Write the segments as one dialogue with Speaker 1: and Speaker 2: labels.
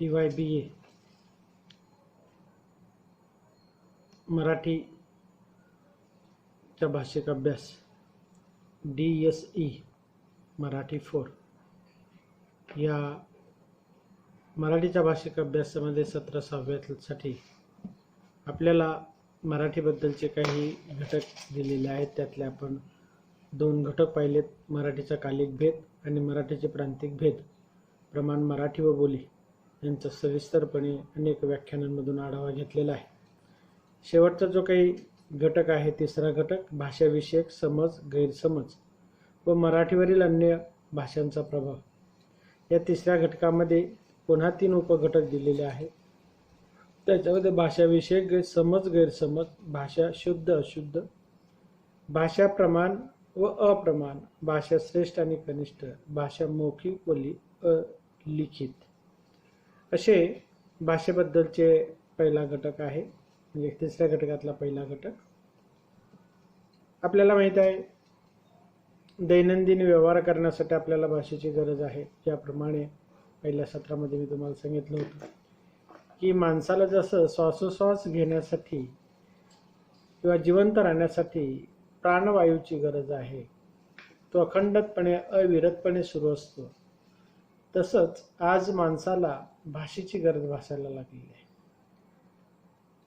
Speaker 1: TYBA मराठीचा भाषिक अभ्यास DSE मराठी 4 या मराठीच्या भाषिक अभ्यासामध्ये 17व्यासाठी आपल्याला मराठीबद्दलचे काही घटक दिलेले आहेत. त्यातले आपण 2 घटक पाहिलेत, मराठीचा कालिक भेद आणि मराठीचे प्रांतिक भेद. प्रमाण मराठी व बोली यांचा सविस्तरपणे अनेक व्याख्यानांमधून आढावा घेतलेला आहे. शेवटचा जो काही घटक आहे, तिसरा घटक, भाषाविषयक समज गैरसमज व मराठीवरील अन्य भाषांचा प्रभाव. या तिसऱ्या घटकामध्ये पुन्हा 3 उपघटक दिलेले आहेत. त्याच्यामध्ये भाषाविषयक समज गैरसमज, भाषा शुद्ध अशुद्ध, भाषा प्रमाण व अप्रमाण, भाषा श्रेष्ठ आणि कनिष्ठ, भाषा मौखिक व लिखित, असे भाषेबद्दलचे पहिला घटक आहे. म्हणजे तिसऱ्या घटकातला पहिला घटक. आपल्याला माहित आहे, दैनंदिन व्यवहार करण्यासाठी आपल्याला भाषेची गरज आहे. ज्याप्रमाणे पहिल्या सत्रामध्ये मी तुम्हाला सांगितलं होतं की माणसाला जसं श्वासोश्वास घेण्यासाठी किंवा जिवंत राहण्यासाठी प्राणवायूची गरज आहे, तो अखंडपणे अविरतपणे सुरू असतो, तसंच आज माणसाला भाषेची गरज भासायला लागलेली आहे.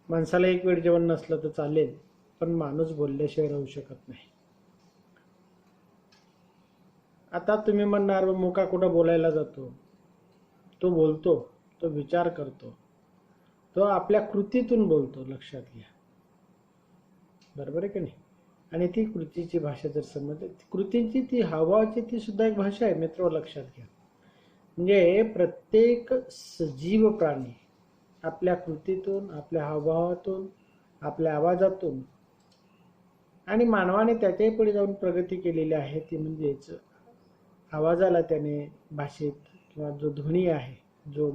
Speaker 1: माणसाला एक वेळ जेवण नसलं तर चालेल, पण माणूस बोलल्याशिवाय राहू शकत नाही. आता तुम्ही म्हणणार, मुका कुठं बोलायला जातो? तो बोलतो, तो विचार करतो, तो आपल्या कृतीतून बोलतो. लक्षात घ्या, बरोबर आहे की नाही? आणि ती कृतीची भाषा जर समजली, कृतीची ती हावाची ती सुद्धा एक भाषा आहे मित्र, लक्षात घ्या. म्हणजे प्रत्येक सजीव प्राणी आपल्या कृतीतून, आपल्या हावभावातून, आपल्या आवाजातून आणि मानवाने त्याच्याही पुढे जाऊन प्रगती केलेली आहे. ती म्हणजेच आवाजाला त्याने भाषेत किंवा जो ध्वनी आहे, जो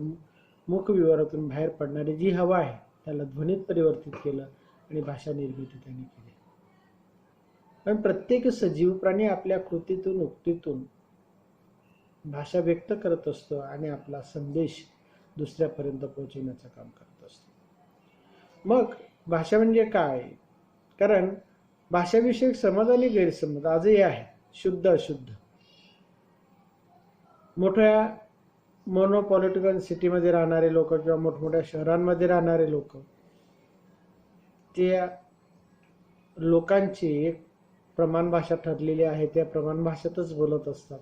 Speaker 1: मुखविवरातून बाहेर पडणारी जी हवा आहे, त्याला ध्वनीत परिवर्तित केलं आणि भाषा निर्मिती त्याने केली. पण प्रत्येक सजीव प्राणी आपल्या कृतीतून, उक्तीतून भाषा व्यक्त करत असतो आणि आपला संदेश दुसऱ्यापर्यंत पोहोचवण्याचं काम करत असतो. मग भाषा म्हणजे काय? कारण भाषाविषयक समज आणि गैरसमज आजही आहे, शुद्ध अशुद्ध. मोठ्या मोनोपॉलिटिकल सिटीमध्ये राहणारे लोक किंवा मोठमोठ्या शहरांमध्ये राहणारे लोक, त्या लोकांची एक प्रमाण भाषा ठरलेली आहे, त्या प्रमाण भाषेतच बोलत असतात.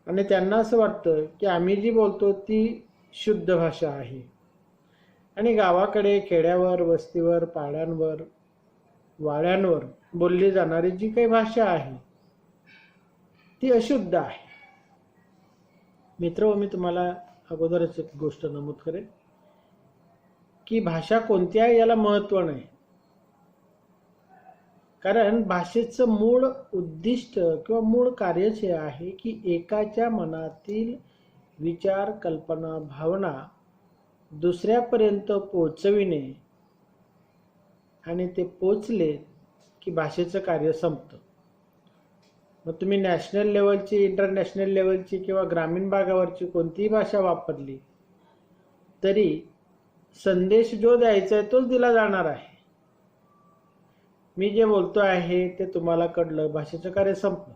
Speaker 1: आणि त्यांना असं वाटतं की आम्ही जी बोलतो ती शुद्ध भाषा आहे. आणि गावाकडे, खेड्यावर, वस्तीवर, पाड्यांवर, वाड्यांवर बोलली जाणारी जी काही भाषा आहे ती अशुद्ध आहे. मित्र, मी तुम्हाला अगोदरच एक गोष्ट नमूद करेन की भाषा कोणत्या याला महत्त्व नाही. कारण भाषेचं मूळ उद्दिष्ट किंवा मूळ कार्यच हे आहे की एकाच्या मनातील विचार, कल्पना, भावना दुसऱ्यापर्यंत पोचविणे, आणि ते पोचले की भाषेचं कार्य संपतं. मग तुम्ही नॅशनल लेवलची, इंटरनॅशनल लेवलची किंवा ग्रामीण भागावरची कोणतीही भाषा वापरली तरी संदेश जो द्यायचा आहे तोच दिला जाणार आहे. मी जे बोलतो आहे ते तुम्हाला कळलं, भाषेचं कार्य संपलं.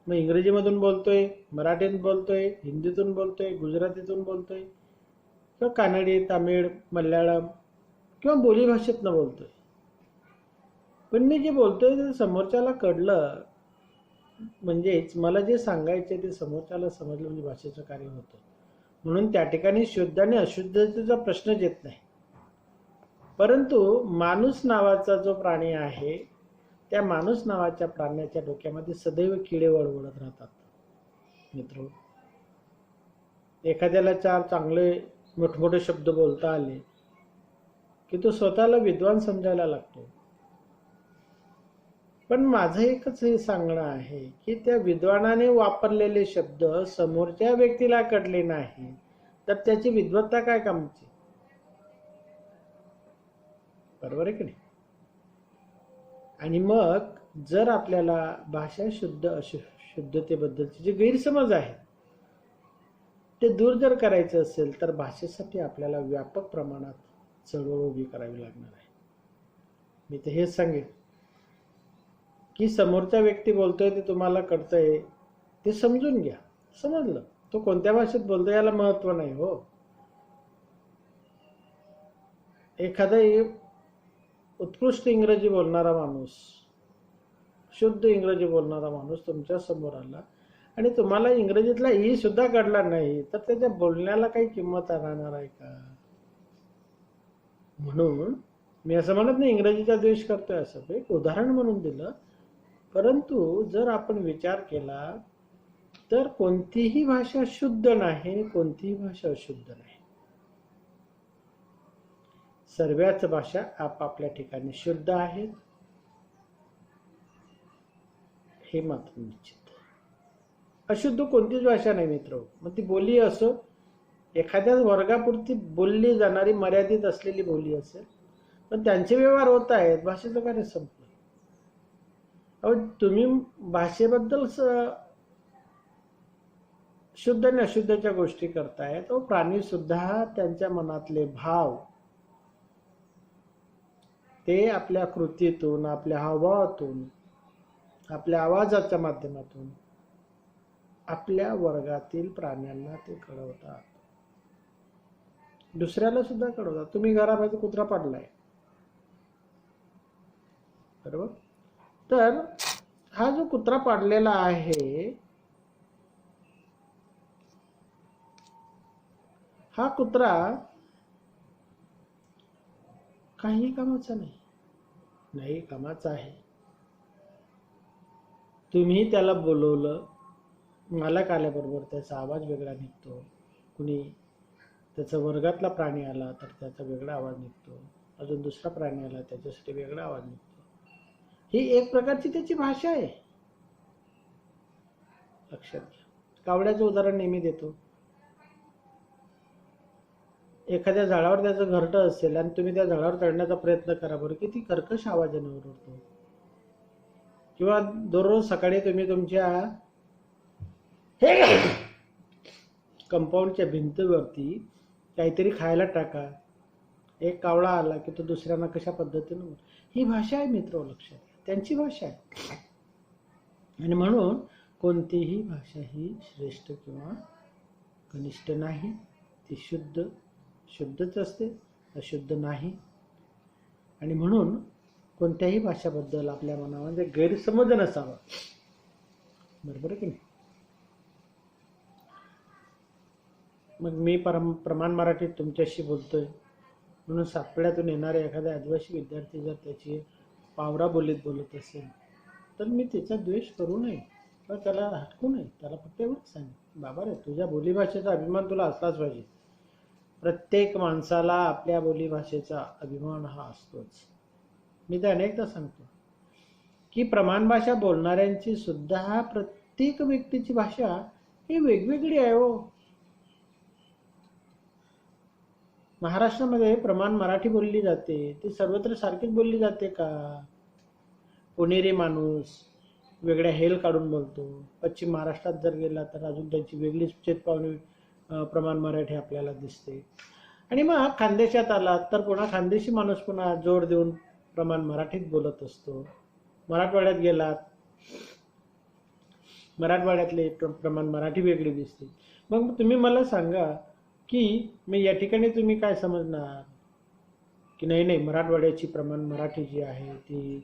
Speaker 1: मग इंग्रजीमधून बोलतोय, मराठीतून बोलतोय, हिंदीतून बोलतोय, गुजरातीतून बोलतोय किंवा कानडी, तामिळ, मल्याळम किंवा बोलीभाषेतनं बोलतोय, पण मी जे बोलतोय ते समोरच्याला कळलं, म्हणजेच मला जे सांगायचे ते समोरच्याला समजलं, म्हणजे भाषेचं कार्य होतं. म्हणून त्या ठिकाणी शुद्ध आणि अशुद्धतेचा प्रश्नच येत नाही. परंतु माणूस नावाचा जो प्राणी आहे, त्या माणूस नावाच्या प्राण्याच्या डोक्यामध्ये सदैव किडे वळवळत राहतात. मित्र, एखाद्याला 4 चांगले मोठमोठे शब्द बोलता आले की तो स्वतःला विद्वान समजायला लागतो. पण माझं एकच हे सांगणं आहे की त्या विद्वानाने वापरलेले शब्द समोरच्या व्यक्तीला कळले नाही तर त्याची विद्वत्ता काय कामची? बरोबर आहे की नाही? आणि मग जर आपल्याला भाषा शुद्ध अशुद्धतेबद्दलचे जे गैरसमज आहेत ते दूर जर करायचं असेल तर भाषेसाठी आपल्याला व्यापक प्रमाणात चळवळ उभी करावी लागणार आहे. मी तर हेच सांगेन की समोरचा व्यक्ती बोलतोय ते तुम्हाला कळतंय ते समजून घ्या. समजलं तो कोणत्या भाषेत बोलतोय याला महत्व नाही हो. एखादा उत्कृष्ट इंग्रजी बोलणारा माणूस, शुद्ध इंग्रजी बोलणारा माणूस तुमच्या समोर आला आणि तुम्हाला इंग्रजीतला ई सुद्धा कळला नाही तर त्याच्या बोलण्याला काही किंमत राहणार आहे का? म्हणून मी असं म्हणत नाही इंग्रजीचा द्वेष करतोय, असं एक उदाहरण म्हणून दिलं. परंतु जर आपण विचार केला तर कोणतीही भाषा शुद्ध नाही, कोणतीही भाषा अशुद्ध नाही. सर्वच भाषा आपापल्या ठिकाणी शुद्ध आहेत हे मात्र निश्चित. अशुद्ध कोणतीच भाषा नाही मित्र. मग ती बोली असो, एखाद्या वर्गापुरती बोलली जाणारी मर्यादित असलेली बोली असेल, पण त्यांचे व्यवहार होत आहेत, भाषेचं कार्य संपलं. अहो तुम्ही भाषेबद्दल शुद्ध आणि अशुद्धच्या गोष्टी करताय, तो प्राणी सुद्धा त्यांच्या मनातले भाव ते आपल्या कृतीतून, आपल्या हावभावातून, आपल्या आवाजाच्या माध्यमातून आपल्या वर्गातील प्राण्यांना ते कळवतात, दुसऱ्याला सुद्धा कळवतात. तुम्ही घरामध्ये कुत्रा पाळलाय बरोबर, तर हा जो कुत्रा पाळलेला आहे हा कुत्रा काही कामाचा नाही कामाचा आहे. तुम्ही त्याला बोलवलं, मालक आल्याबरोबर त्याचा आवाज वेगळा निघतो, कुणी त्याचा वर्गातला प्राणी आला तर त्याचा वेगळा आवाज निघतो, अजून दुसरा प्राणी आला त्याच्यासाठी वेगळा आवाज निघतो. ही एक प्रकारची त्याची भाषा आहे. लक्षात घ्या. कावड्याचं उदाहरण नेहमी देतो. एखाद्या झाडावर त्याचं घरटं असेल आणि तुम्ही त्या झाडावर चढण्याचा प्रयत्न करा बरं, किती कर्कश आवाजाने ओरडतो. किंवा दररोज सकाळी तुम्ही तुमच्या कंपाऊंडच्या भिंतीवरती काहीतरी खायला टाका, एक कावळा आला की तो दुसऱ्यांना कशा पद्धतीने, ही भाषा आहे मित्र. लक्षात घ्या, त्यांची भाषा आहे. आणि म्हणून कोणतीही भाषा ही श्रेष्ठ किंवा कनिष्ठ नाही, ती शुद्धच असते, अशुद्ध नाही. आणि म्हणून कोणत्याही भाषेबद्दल आपल्या मनामध्ये गैरसमज नसावा, बरोबर की नाही. मग मी प्रमाण मराठीत तुमच्याशी बोलतोय म्हणून सातपुड्यातून येणारे एखादा आदिवासी विद्यार्थी जर त्याची पावरा बोलीत बोलत असेल तर मी त्याचा द्वेष करू नये किंवा त्याला हटकू नये. त्याला फक्त एवढंच सांगेन, बाबा रे तुझ्या बोलीभाषेचा अभिमान तुला असलाच पाहिजे. प्रत्येक माणसाला आपल्या बोलीभाषेचा अभिमान हा असतोच. मी तर अनेकदा सांगतो की प्रमाण भाषा बोलणाऱ्यांची सुद्धा प्रत्येक व्यक्तीची भाषा ही वेगवेगळी आहे हो. महाराष्ट्रामध्ये प्रमाण मराठी बोलली जाते, ती सर्वत्र सारखीच बोलली जाते का? पुणेरी माणूस वेगळ्या हेल काढून बोलतो. पश्चिम महाराष्ट्रात जर गेला तर अजून त्यांची वेगळीच चेतपावणी प्रमाण मराठी आपल्याला दिसते. आणि मग खानदेशात आला तर पुन्हा खानदेशी माणूस पुन्हा जोर देऊन प्रमाण मराठीत बोलत असतो. मराठवाड्यात गेलात, मराठवाड्यातले प्रमाण मराठी वेगळी दिसते. मग तुम्ही मला सांगा की मी या ठिकाणी तुम्ही काय समजणार की नाही मराठवाड्याची प्रमाण मराठी जी आहे ती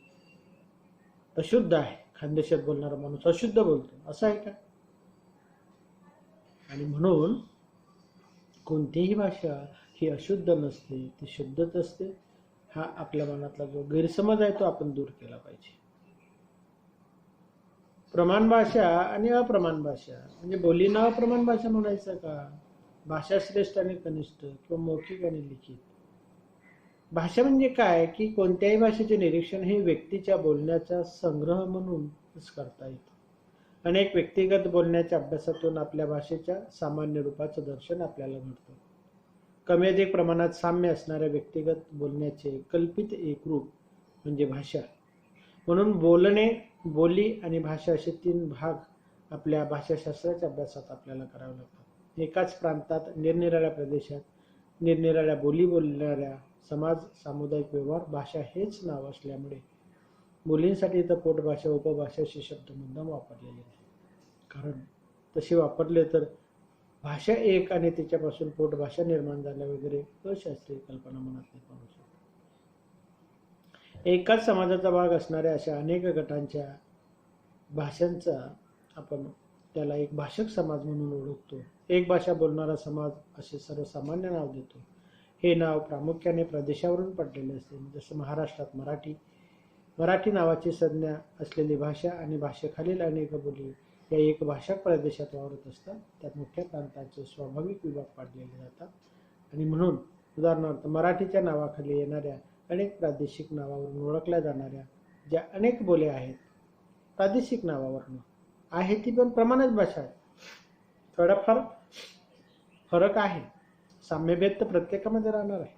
Speaker 1: अशुद्ध आहे, खानदेशात बोलणारा माणूस अशुद्ध बोलतो, असं आहे का? आणि म्हणून कोणतीही भाषा ही अशुद्ध नसते, ती शुद्धच असते. हा आपल्या मनातला जो गैरसमज आहे तो आपण दूर केला पाहिजे. प्रमाण भाषा आणि अप्रमाण भाषा म्हणजे बोलीनं अप्रमाण भाषा म्हणायचं का? भाषा श्रेष्ठ आणि कनिष्ठ किंवा मौखिक आणि लिखित. भाषा म्हणजे काय की कोणत्याही भाषेचे निरीक्षण हे व्यक्तीच्या बोलण्याचा संग्रह म्हणूनच करता येतं. अनेक व्यक्तिगत बोलण्याच्या अभ्यासातून आपल्या भाषेच्या सामान्य रूपाचं दर्शन आपल्याला घडतं. कमी अधिक प्रमाणात साम्य असणाऱ्या व्यक्तिगत बोलण्याचे कल्पित एकरूप म्हणजे भाषा. म्हणून बोलणे, बोली आणि भाषा असे तीन भाग आपल्या भाषाशास्त्राच्या अभ्यासात आपल्याला करावे लागतात. एकाच प्रांतात निरनिराळ्या प्रदेशात निरनिराळ्या बोली बोलणाऱ्या समाज, सामुदायिक व्यवहार, भाषा हेच नाव असल्यामुळे बोलींसाठी इथं पोटभाषा, उपभाषा असे शब्द मुद्दाम वापरलेले नाही. कारण तसे वापरले तर भाषा एक आणि त्याच्यापासून पोटभाषा निर्माण झाल्या वगैरे अशास्त्रीय कल्पना मनात निर्माण होऊ शकतात. एकाच समाजाचा भाग असणाऱ्या अशा अनेक गटांच्या भाषांचा आपण त्याला एक भाषक समाज म्हणून ओळखतो. एक भाषा बोलणारा समाज असे सर्वसामान्य नाव देतो. हे नाव प्रामुख्याने प्रदेशावरून पडलेले असते. जसं महाराष्ट्रात मराठी नावाची संज्ञा असलेली भाषा आणि भाषेखालील अनेक बोली या एक भाषक प्रदेशात वावरत असतात. त्यात मुख्य प्रांतांचे स्वाभाविक विभाग पाडलेले जातात आणि म्हणून उदाहरणार्थ मराठीच्या नावाखाली येणाऱ्या अनेक प्रादेशिक नावावरून ओळखल्या जाणाऱ्या ज्या अनेक बोल्या आहेत, प्रादेशिक नावावरून आहे ती पण प्रमाणच भाषा आहे. थोडाफार फरक आहे, साम्यभेद तर प्रत्येकामध्ये राहणार आहे.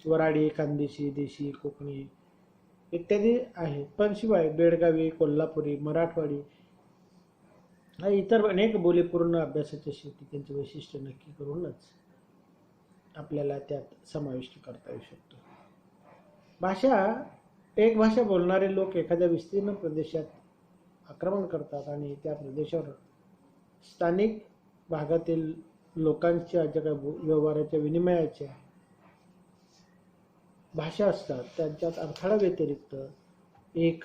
Speaker 1: वराडी, खानदेशी, देशी, कोकणी इत्यादी आहे. पण शिवाय बेळगावी, कोल्हापुरी, मराठवाडी इतर अनेक बोली पूर्ण अभ्यासाच्या शेवटी त्यांचे वैशिष्ट्य नक्की करूनच आपल्याला त्यात समाविष्ट करता येऊ शकतो. एक भाषा बोलणारे लोक एखाद्या विस्तीर्ण प्रदेशात आक्रमण करतात आणि त्या प्रदेशावर स्थानिक भागातील लोकांच्या ज्या काही व्यवहाराच्या विनिमयाच्या भाषा असतात त्यांच्यात अडथळा व्यतिरिक्त एक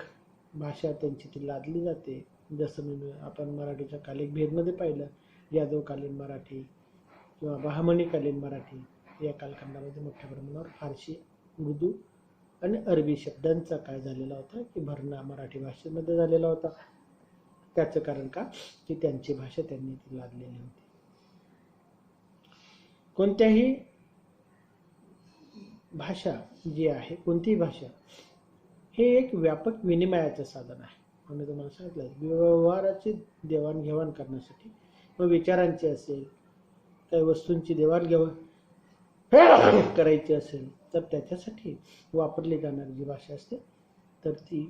Speaker 1: भाषा त्यांची ती लादली जाते. जसं आपण मराठीच्या कालिक भेदमध्ये पाहिलं, यादवकालीन मराठी किंवा बहामनीकालीन मराठी या कालखंडामध्ये मोठ्या प्रमाणावर फारसी, उर्दू आणि अरबी शब्दांचा काय झालेला होता की भरणा मराठी भाषेमध्ये झालेला होता. त्याचं कारण का की त्यांची भाषा त्यांनी ती लादलेली होती. कोणत्याही भाषा जी आहे, कोणतीही भाषा हे एक व्यापक विनिमयाचं साधन आहे. आम्ही तुम्हाला सांगितलं व्यवहाराची देवाणघेवाण करण्यासाठी, व विचारांची असेल, काही वस्तूंची देवाणघेवाण करायची असेल तर त्याच्यासाठी वापरली जाणारी जी भाषा असते तर ती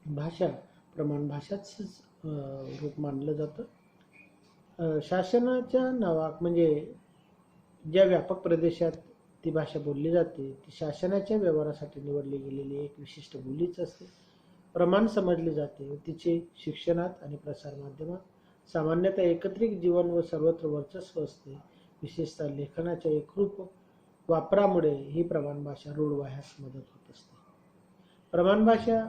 Speaker 1: भाषा प्रमाण भाषाच रूप मानलं जातं. शासनाच्या नावात म्हणजे ज्या व्यापक प्रदेशात ती भाषा बोलली जाते ती शासनाच्या व्यवहारासाठी निवडली गेलेली एक विशिष्ट बोलीच असते. प्रमाण समजली जाते व तिचे शिक्षणात आणि प्रसारमाध्यमात सामान्यतः एकत्रित जीवन व सर्वत्र वर्चस्व असते. विशेषतः लेखनाच्या एकरूप वापरामुळे ही प्रमाण भाषा रूढ व्हायस मदत होत असते. प्रमाण भाषा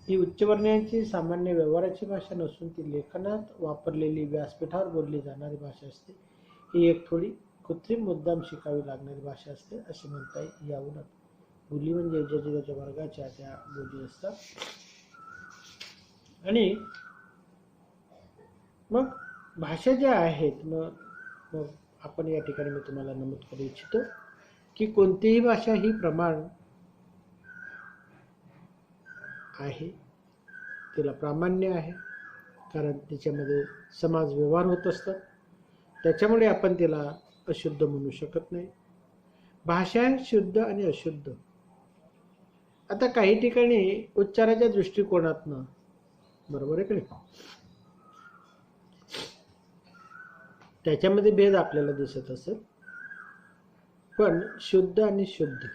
Speaker 1: ही उच्चवर्णीयांची सामान्य व्यवहाराची भाषा नसून ती लेखनात वापरलेली व्यासपीठावर बोलली जाणारी भाषा असते. ही एक थोडी कृत्रिम मुद्दाम शिकावी लागणारी भाषा असते असे म्हणता येईल. याउलट बोली म्हणजे ज्याच्या वर्गाच्या त्या बोली असतात. आणि मग भाषा ज्या आहेत मग आपण या ठिकाणी मी तुम्हाला नमूद करू इच्छितो की कोणतीही भाषा ही प्रमाण आहे, तिला प्रामाण्य आहे, कारण तिच्यामध्ये समाज व्यवहार होत असतात. त्याच्यामुळे आपण तिला अशुद्ध म्हणू शकत नाही. भाषा शुद्ध आणि अशुद्ध. आता काही ठिकाणी उच्चाराच्या दृष्टिकोनातनं बरोबर आहे की नाही, त्याच्यामध्ये भेद आपल्याला दिसत असेल, पण शुद्ध आणि शुद्ध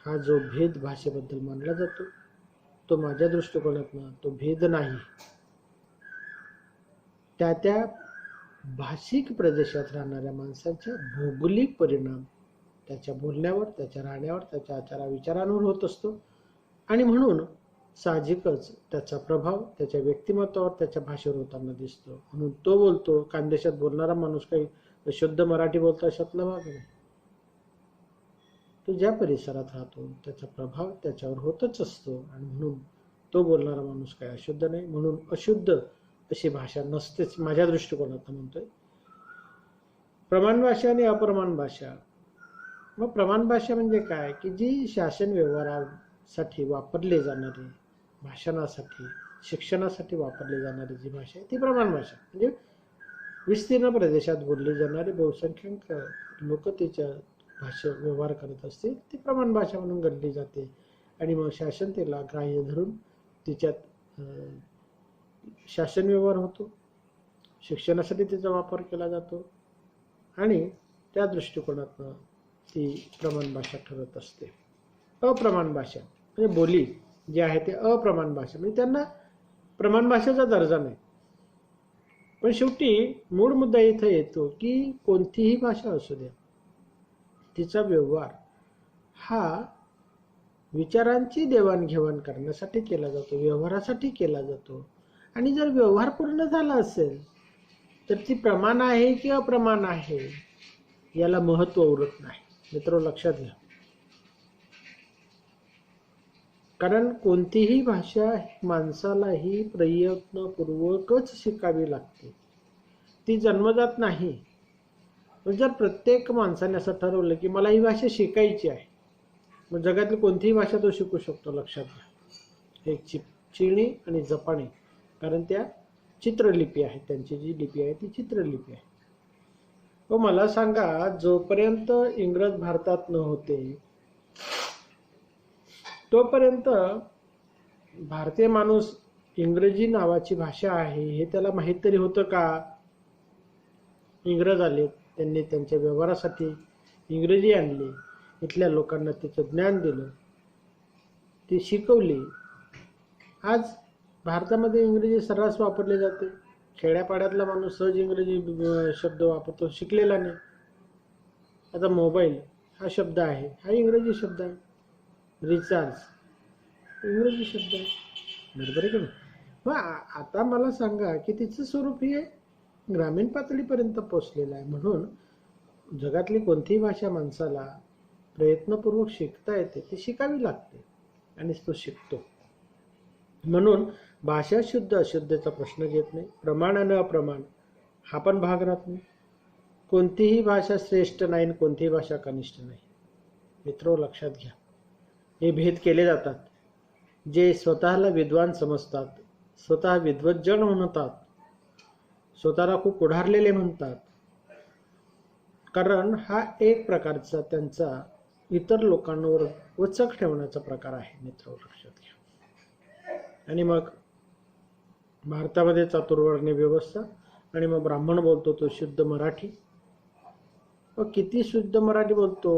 Speaker 1: हा जो भेद भाषेबद्दल मानला जातो तो माझ्या दृष्टिकोनातनं तो भेद नाही. त्या भाषिक प्रदेशात राहणाऱ्या माणसांच्या भौगोलिक परिणाम त्याच्या बोलण्यावर, त्याच्या राहण्यावर, त्याच्या आचाराविचारांवर होत असतो आणि म्हणून साहजिकच त्याचा प्रभाव त्याच्या व्यक्तिमत्वावर, त्याच्या भाषेवर होताना दिसतो. म्हणून तो बोलतो, खानदेशात बोलणारा माणूस काही शुद्ध मराठी बोलतो अशातला भाग नाही. तो ज्या परिसरात राहतो त्याचा प्रभाव त्याच्यावर होतच असतो आणि म्हणून तो बोलणारा माणूस काही अशुद्ध नाही. म्हणून अशुद्ध अशी भाषा नसतेच माझ्या दृष्टिकोनातून म्हणतोय. प्रमाण भाषा आणि अप्रमाण भाषा. मग प्रमाण भाषा म्हणजे काय की जी शासन व्यवहारासाठी वापरली जाणारी, भाषणासाठी, शिक्षणासाठी वापरली जाणारी जी भाषा आहे ती प्रमाण भाषा. म्हणजे विस्तीर्ण प्रदेशात बोलली जाणारी बहुसंख्याक लोक तिच्या भाषा व्यवहार करत असतील ती प्रमाण भाषा म्हणून गणली जाते आणि मग शासन तिला ग्राह्य धरून तिच्यात शासन व्यवहार होतो. शिक्षणासाठी तिचा वापर केला जातो आणि त्या दृष्टिकोनातून ती प्रमाण भाषा ठरत असते. अप्रमाण भाषा म्हणजे बोली जी आहे ते अप्रमाण भाषा, म्हणजे त्यांना प्रमाण भाषेचा दर्जा नाही. पण शेवटी मूळ मुद्दा इथं येतो की कोणतीही भाषा असू द्या, तिचा व्यवहार हा विचारांची देवाणघेवाण करण्यासाठी केला जातो, व्यवहारासाठी केला जातो. आणि जर व्यवहार पूर्ण झाला असेल तर ती प्रमाण आहे की अप्रमाण आहे याला महत्त्व उरत नाही. मित्र लक्षात घ्या, कारण कोणतीही भाषा माणसालाही प्रयत्नपूर्वकच शिकावी लागते, ती जन्मजात नाही. जर प्रत्येक माणसाने असं ठरवलं की मला ही भाषा शिकायची आहे, मग जगातली कोणतीही भाषा तो शिकू शकतो. लक्षात घ्या, एक चीनी आणि जपानी, कारण त्या चित्रलिपी आहे, त्यांची जी लिपी आहे ती चित्रलिपी आहे. व मला सांगा, जोपर्यंत इंग्रज भारतात नव्हते तोपर्यंत भारतीय माणूस इंग्रजी नावाची भाषा आहे हे त्याला माहीत तरी होतं का? इंग्रज आले, त्यांनी त्यांच्या व्यवहारासाठी इंग्रजी आणली, इथल्या लोकांना त्याचं ज्ञान दिलं, ती शिकवली. आज भारतामध्ये इंग्रजी सर्रास वापरले जाते. खेड्यापाड्यातला माणूस सहज इंग्रजी शब्द वापरतो, शिकलेला नाही. आता मोबाईल हा शब्द आहे, हा इंग्रजी शब्द आहे. रिचार्ज इंग्रजी शब्द आहे, बरोबर आहे की नाही? मग आता मला सांगा की तिचं स्वरूप हे ग्रामीण पातळीपर्यंत पोचलेलं आहे. म्हणून जगातली कोणतीही भाषा माणसाला प्रयत्नपूर्वक शिकता येते, ती शिकावी लागते आणि तो शिकतो. म्हणून भाषा शुद्ध अशुद्धचा प्रश्न घेत नाही, प्रमाण आणि अप्रमाण हा पण भाग राहत नाही. कोणतीही भाषा श्रेष्ठ नाही, कोणतीही भाषा कनिष्ठ नाही. मित्रो लक्षात घ्या, हे भेद केले जातात. जे स्वतःला विद्वान समजतात, स्वतः विद्वज्जन म्हणतात, स्वतःला खूप पुढारलेले म्हणतात, कारण हा एक प्रकारचा त्यांचा इतर लोकांवर वचक ठेवण्याचा प्रकार आहे. मित्र लक्षात घ्या. आणि मग भारतामध्ये चातुर्वर्ण्य व्यवस्था, आणि मग ब्राह्मण बोलतो तो शुद्ध मराठी. मग किती शुद्ध मराठी बोलतो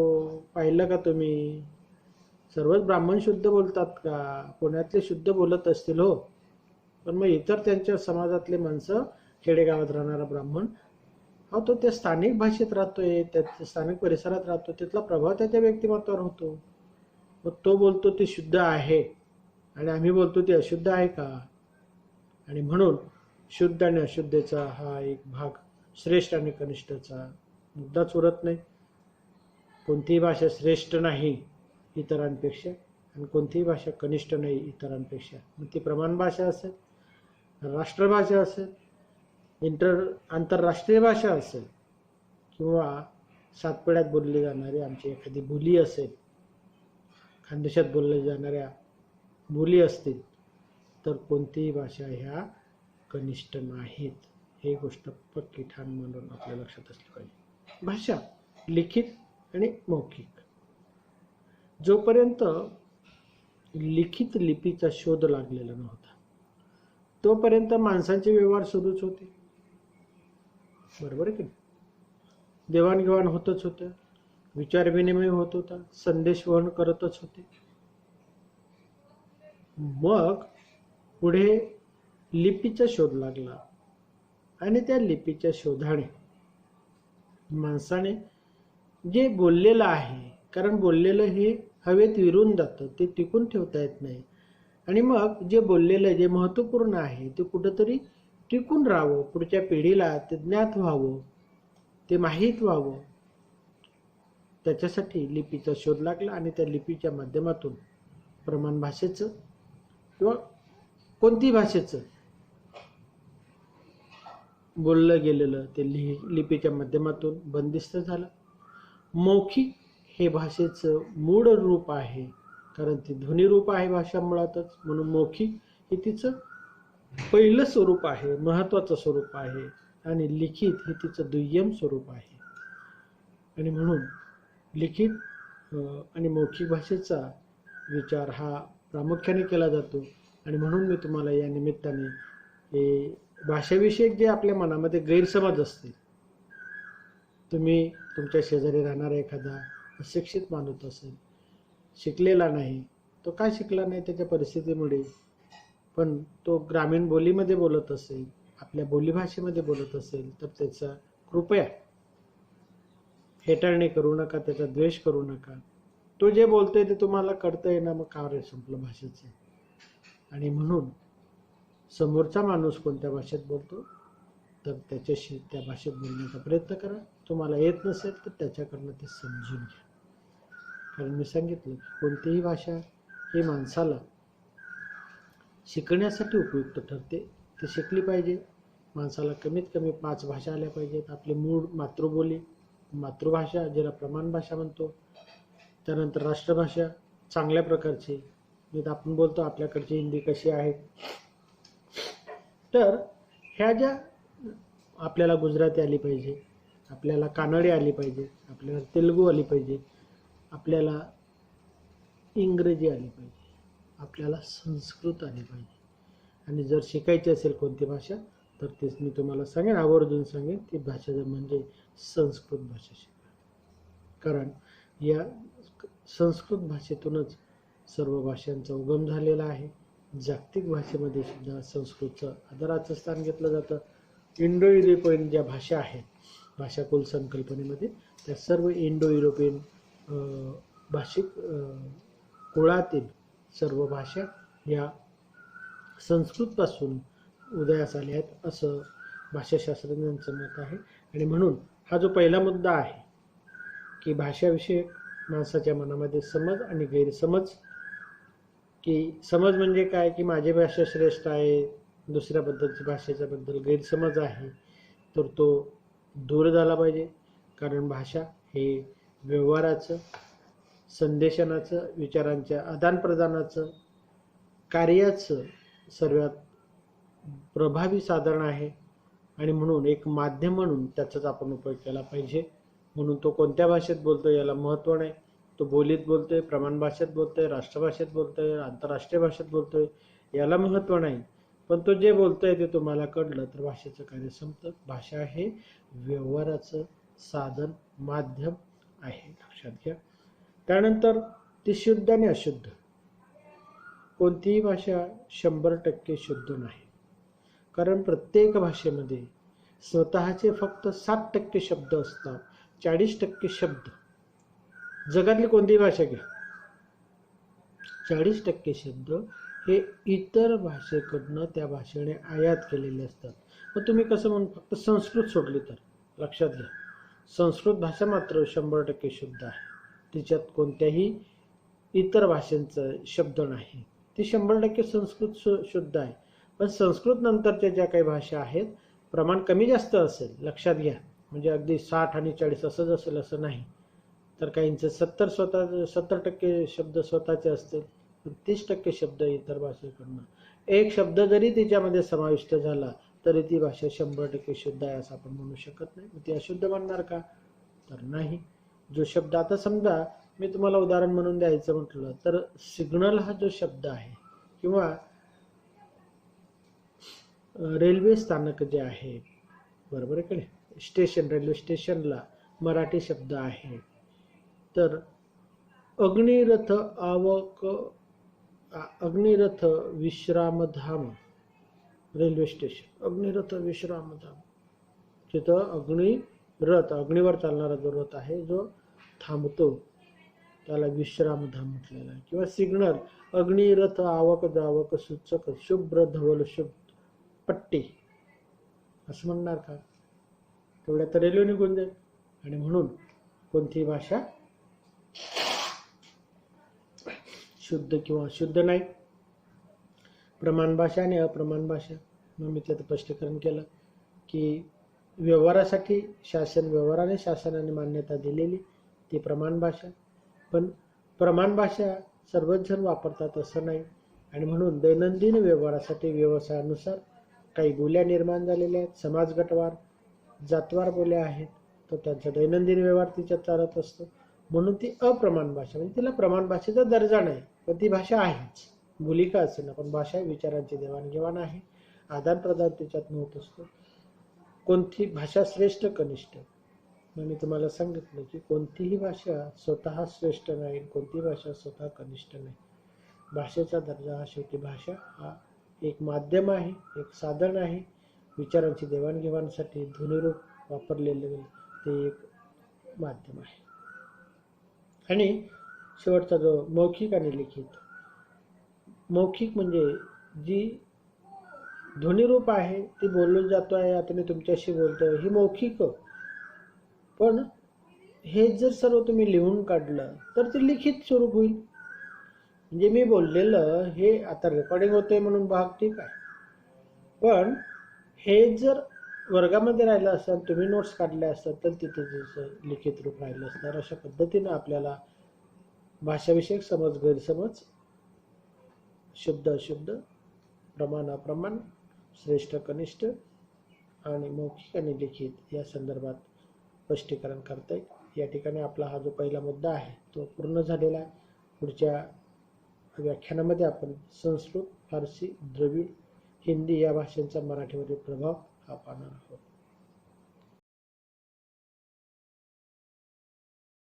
Speaker 1: पाहिलं का तुम्ही? सर्वच ब्राह्मण शुद्ध बोलतात का? पुण्यातले शुद्ध बोलत असतील हो, पण मग इतर त्यांच्या समाजातले माणसं, खेडेगावात राहणारा ब्राह्मण, हा तो त्या स्थानिक भाषेत राहतोय, त्या स्थानिक परिसरात राहतो, त्यातला प्रभाव त्याच्या व्यक्तिमत्वावर होतो. मग तो बोलतो ते शुद्ध आहे आणि आम्ही बोलतो ते अशुद्ध आहे का? आणि म्हणून शुद्ध आणि अशुद्धचा हा एक भाग, श्रेष्ठ आणि कनिष्ठचा मुद्दाच उरत नाही. कोणतीही भाषा श्रेष्ठ नाही इतरांपेक्षा आणि कोणतीही भाषा कनिष्ठ नाही इतरांपेक्षा. मग ती प्रमाण भाषा असेल, राष्ट्रभाषा असेल, आंतरराष्ट्रीय भाषा असेल, किंवा सातपुड्यात बोलली जाणारी आमची एखादी बोली असेल, खानदेशात बोलल्या जाणाऱ्या बोली असतील, तर कोणतीही भाषा ह्या कनिष्ठ नाहीत. ही गोष्ट पक्की ठाण मानून आपल्या लक्षात असली पाहिजे. भाषा लिखित आणि मौखिक, जोपर्यंत लिखित लिपीचा शोध लागलेला नव्हता तोपर्यंत माणसांचे व्यवहार सुरूच होते, बरोबर आहे की? देवाणघेवाण होतच होतं, विचार विनिमय होत होता, संदेश वहन करतच होते. मग पुढे लिपीचा शोध लागला आणि त्या लिपीच्या शोधाने माणसाने जे बोललेलं आहे, कारण बोललेलं हे हवेत विरून जातं, ते टिकून ठेवता येत नाही, आणि मग जे बोललेलं जे महत्त्वपूर्ण आहे ते कुठंतरी टिकून राहावं, पुढच्या पिढीला ते ज्ञात व्हावं, ते माहीत व्हावं, त्याच्यासाठी लिपीचा शोध लागला. आणि त्या लिपीच्या माध्यमातून प्रमाण भाषेचं किंवा कोणती भाषेचं बोललं गेलेलं ते लिपीच्या माध्यमातून बंदिस्त झालं. मौखिक हे भाषेचं मूळ रूप आहे, कारण ती ध्वनिरूप आहे भाषा मुळातच, म्हणून मौखिक हे तिचं पहिलं स्वरूप आहे, महत्त्वाचं स्वरूप आहे, आणि लिखित हे तिचं दुय्यम स्वरूप आहे. आणि म्हणून लिखित आणि मौखिक भाषेचा विचार हा प्रामुख्याने केला जातो. आणि म्हणून मी तुम्हाला या निमित्ताने हे भाषेविषयक जे आपल्या मनामध्ये गैरसमज असतील, तुम्ही तुमच्या शेजारी राहणारा एखादा अशिक्षित माणूस असेल, शिकलेला नाही, तो काय शिकला नाही त्याच्या परिस्थितीमुळे, पण तो ग्रामीण बोलीमध्ये बोलत असेल, आपल्या बोलीभाषेमध्ये बोलत असेल, तर त्याचा कृपया हेटाळणी करू नका, त्याचा द्वेष करू नका. तो जे बोलतोय ते तुम्हाला कळतंय ना, मग का रे संपलं भाषेचं. आणि म्हणून समोरचा माणूस कोणत्या भाषेत बोलतो तर त्याच्याशी त्या भाषेत बोलण्याचा प्रयत्न करा. तुम्हाला येत नसेल तर त्याच्याकडनं ते समजून घ्या. कारण मी सांगितलं कोणतीही भाषा ही माणसाला शिकण्यासाठी उपयुक्त ठरते. ती शिकली पाहिजे. माणसाला कमीत कमी 5 भाषा आल्या पाहिजेत. आपली मूळ मातृबोली, मातृभाषा ज्याला प्रमाण भाषा म्हणतो, त्यानंतर राष्ट्रभाषा चांगल्या प्रकारची, म्हणजे आपण बोलतो आपल्याकडची हिंदी कशी आहे, तर ह्या ज्या आपल्याला गुजराती आली पाहिजे, आपल्याला कानडी आली पाहिजे, आपल्याला तेलुगू आली पाहिजे, आपल्याला इंग्रजी आली पाहिजे, आपल्याला संस्कृत आली पाहिजे. आणि जर शिकायची असेल कोणती भाषा तर तेच मी तुम्हाला सांगेन, आवर्जून सांगेन, ती भाषा म्हणजे संस्कृत भाषा शिका. कारण या संस्कृत भाषेतूनच सर्व भाषांचा उगम झालेला आहे. जागतिक भाषेमध्ये सुद्धा संस्कृतचं आदराचं स्थान घेतलं जातं. इंडो युरोपियन ज्या भाषा आहेत भाषाकुल संकल्पनेमध्ये, त्या सर्व इंडो युरोपियन भाषिक कुळातील सर्व भाषा या संस्कृतपासून उदयास आल्या आहेत असं भाषाशास्त्रज्ञांचं मत आहे. आणि म्हणून हा जो पहिला मुद्दा आहे की भाषाविषयक माणसाच्या मनामध्ये समज आणि गैरसमज, की समज म्हणजे काय की माझी भाषा श्रेष्ठ आहे, दुसऱ्याबद्दलची भाषेच्या बद्दल गैरसमज आहे, तर तो दूर झाला पाहिजे. कारण भाषा हे व्यवहाराचं, संदेशनाचं, विचारांच्या आदानप्रदानाचं, कार्याचं सर्वात प्रभावी साधन आहे. आणि म्हणून एक माध्यम म्हणून त्याचाच आपण उपयोग केला पाहिजे. म्हणून तो कोणत्या भाषेत बोलतो याला महत्त्व नाही. तो बोलीत बोलतोय, प्रमाण भाषेत बोलतोय, राष्ट्रभाषेत बोलतोय, आंतरराष्ट्रीय भाषेत बोलतोय, याला महत्त्व नाही. पण तो जे बोलतोय ते तुम्हाला कळलं तर भाषेचं कार्य संपतं. भाषा हे व्यवहाराचं साधन, माध्यम आहे, लक्षात घ्या. त्यानंतर ती शुद्ध आणि अशुद्ध. कोणतीही भाषा 100% शुद्ध नाही. कारण प्रत्येक भाषेमध्ये स्वतःचे फक्त 7% शब्द असतात. 40% शब्द, जगातली कोणतीही भाषा घ्या, 40% शब्द हे इतर भाषेकडनं त्या भाषेने आयात केलेले असतात. मग तुम्ही कसं म्हणून फक्त संस्कृत सोडली तर, लक्षात घ्या, संस्कृत भाषा मात्र 100% शुद्ध आहे. तिच्यात कोणत्याही इतर भाषांचं शब्द नाही. ती 100% संस्कृत शुद्ध आहे. पण संस्कृत नंतरच्या ज्या काही भाषा आहेत प्रमाण कमी जास्त असेल, लक्षात घ्या. म्हणजे अगदी 60 आणि 40 असंच असेल असं नाही. तर काहींचं 70% शब्द स्वतःचे असतील, 30% शब्द इतर भाषेकडनं. एक शब्द जरी तिच्यामध्ये समाविष्ट झाला तरी ती भाषा 100% शुद्ध आहे असं आपण म्हणू शकत नाही. ती अशुद्ध म्हणणार का तर नाही. जो शब्द, आता समजा मी तुम्हाला उदाहरण म्हणून द्यायचं म्हटलं तर सिग्नल हा जो शब्द आहे, किंवा रेल्वे स्थानक जे आहे, बरोबर आहे का, स्टेशन, रेल्वे स्टेशनला मराठी शब्द आहे. तर अग्निरथ अग्निरथ विश्रामधाम, रेल्वे स्टेशन अग्निरथ विश्रामधाम, तिथं अग्निरथ, अग्नीवर चालणारा जो रथ आहे जो थांबतो त्याला विश्रामधाम म्हटलेलं आहे. किंवा सिग्नल अग्निरथ आवक जावक सूचक शुभ्र धवल शुभ पट्टी असं म्हणणार का? तेवढ्या तर रेल्वे निघून जाईल. आणि म्हणून कोणतीही भाषा शुद्ध किंवा अशुद्ध नाही. प्रमाण भाषा आणि अप्रमाण भाषा, मग मी त्याचं स्पष्टीकरण केलं की व्यवहारासाठी व्यवहाराने शासनाने मान्यता दिलेली ती प्रमाण भाषा. पण प्रमाण भाषा सर्वच जण वापरतात असं नाही. आणि म्हणून दैनंदिन व्यवहारासाठी व्यवसायानुसार काही बोल्या निर्माण झालेल्या आहेत. समाजगटवार, जातवार बोल्या आहेत, तर त्यांचा दैनंदिन व्यवहार तिच्यात चालत असतो. म्हणून ती अप्रमाण भाषा, म्हणजे तिला प्रमाण भाषेचा दर्जा नाही, पण ती भाषा आहेच. बोली का असेल ना, पण भाषा विचारांची देवाणघेवाण आहे. आदान प्रदान त्याच्यातून होत असतो. कोणती भाषा श्रेष्ठ कनिष्ठ, मी तुम्हाला सांगितलं की कोणतीही भाषा स्वतः श्रेष्ठ नाही, कोणतीही भाषा स्वतः कनिष्ठ नाही. भाषेचा दर्जा हा शेवटी भाषा हा एक माध्यम आहे, एक साधन आहे. विचारांची देवाणघेवाणसाठी ध्वनिरूप वापरलेले ते एक माध्यम आहे. आणि शेवटचा जो मौखिक आणि लिखित, मौखिक म्हणजे जी ध्वनिरूप आहे ती बोलली जातो आहे, आता मी तुमच्याशी बोलतोय, ही मौखिक. पण हे जर सर्व तुम्ही लिहून काढलं तर ते लिखित स्वरूप होईल. म्हणजे मी बोललेलं हे आता रेकॉर्डिंग होते म्हणून भाग ठीक आहे, पण हे जर वर्गामध्ये राहिलं असतं, तुम्ही नोट्स काढल्या असतात, तर तिथे जसं लिखित रूप राहिलं असणार. अशा पद्धतीनं आपल्याला भाषाविषयक समज गैरसमज, शुद्ध अशुद्ध, प्रमाण अप्रमाण, श्रेष्ठ कनिष्ठ आणि मौखिक आणि लिखित या संदर्भात स्पष्टीकरण करता येईल. या ठिकाणी आपला हा जो पहिला मुद्दा आहे तो पूर्ण झालेला आहे. पुढच्या व्याख्यानामध्ये आपण संस्कृत, फारसी, द्रविड, हिंदी या भाषांचा मराठीवरील प्रभाव हा पाहणार आहोत.